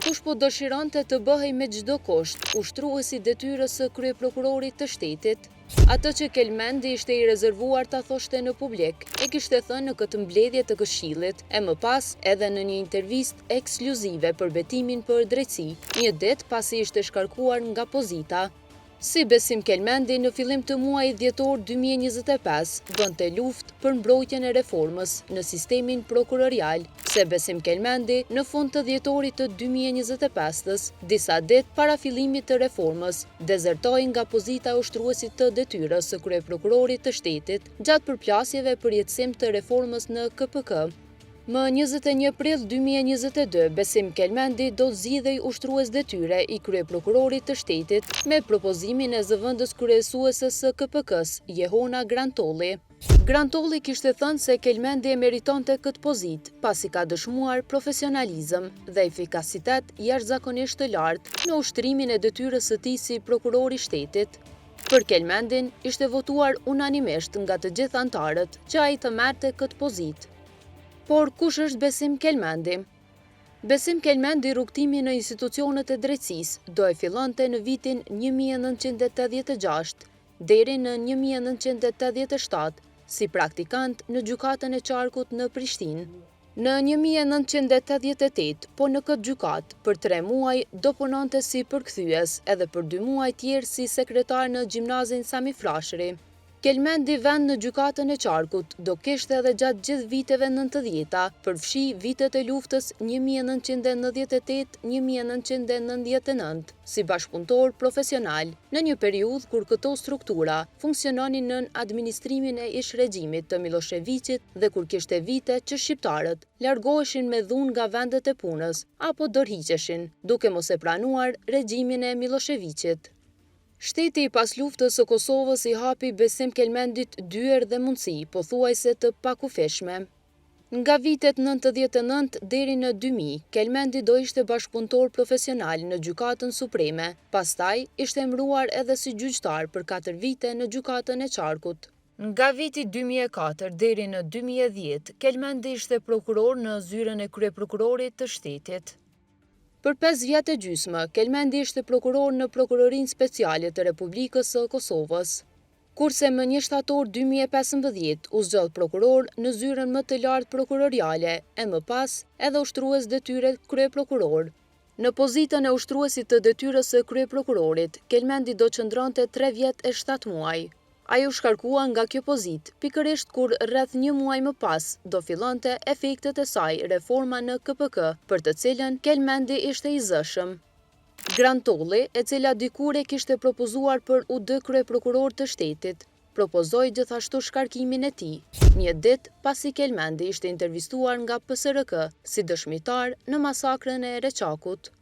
Kush po dëshironte të bëhej me çdo kusht ushtruesi detyrës së kryeprokurorit të shtetit? Atë që Kelmendi ishte i rezervuar ta thoshte në publik, e kishte thënë në këtë mbledhje të Këshillit, e më pas edhe në një intervistë ekskluzive për betimin për drejtësi, një det pasi ishte shkarkuar nga pozita. Si Besim Kelmendi në fillim të muajit dhjetor 2025 bënte luftë për mbrojtjen e reformës në sistemin prokurorial, se Besim Kelmendi në fund të dhjetorit të 2025-s, disa ditë para fillimit të reformës, dezertoi nga pozita e ushtruesit të detyrës së kryeprokurorit të shtetit gjatë përplasjeve për jetësim të reformës në KPK. Më 21 prill 2022, Besim Kelmendi do zgjidhej ushtrues detyre i kryeprokurorit të shtetit me propozimin e zëvendës kryesuese së KPK-s, Jehona Grantolli. Grantolli kishte thënë se Kelmendi e meritonte këtë pozitë, pasi ka dëshmuar profesionalizëm dhe efikasitet jashtëzakonisht të lartë në ushtrimin e detyrës së tij si prokuror i shtetit. Për Kelmendin ishte votuar unanimisht nga të gjithë anëtarët që ai të merrte këtë pozitë. Por kush është Besim Kelmendi? Besim Kelmendi rrugtimi në institucionet e drejtësisë do e fillonte në vitin 1986 deri në 1987 si praktikant në gjykatën e Qarkut në Prishtinë. Në 1988, po në këtë gjykatë, për 3 muaj do punonte si përkthyes edhe për 2 muaj tjerë si sekretar në gjimnazin Sami Frashëri. Kelmendi vend në gjykatën e Qarkut do kishte edhe gjatë gjithë viteve 90-ta, përfshi vitet e luftës 1998-1999, si bashkëpunëtor profesional, në një periudhë kur këto struktura funksiononin nën administrimin e ish regjimit të Miloševićit dhe kur kishte vite që shqiptarët largoheshin me dhunë nga vendet e punës apo dorëhiqeshin, duke mos e pranuar regjimin e Miloševićit. Shteti i pas luftës së Kosovës i hapi Besim Kelmendit dyer dhe mundësi pothuajse të pakufishme. Nga vitet 99 deri në 2000, Kelmendi do ishte bashkëpunëtor profesional në Gjykatën Supreme, pastaj ishte emëruar edhe si gjyqtar për 4 vite në Gjykatën e Qarkut. Nga viti 2004 deri në 2010, Kelmendi ishte prokuror në zyrën e kryeprokurorit të shtetit. Për 5 vjet e gjysmë, Kelmendi ishte prokuror në Prokurorinë Speciale të Republikës së Kosovës. Kurse më 1 shtator 2015 u zgjodh prokuror në zyrën më të lartë prokuroriale, e më pas edhe ushtrues detyre kryeprokuror. Në pozitën e ushtruesit të detyrës së kryeprokurorit, Kelmendi do qëndronte 3 vjet e 7 muaj. Ai u shkarkua nga kjo pozitë, pikërisht kur rreth 1 muaj më pas do fillonte efektet e saj reforma në KPK, për të cilën Kelmendi ishte i zëshëm. Grantolli, e cila dikur e kishte propozuar për UD kryeprokuror të shtetit, propozoi gjithashtu shkarkimin e tij, një ditë pasi Kelmendi ishte intervistuar nga PSRK si dëshmitar në masakrën e Reçakut.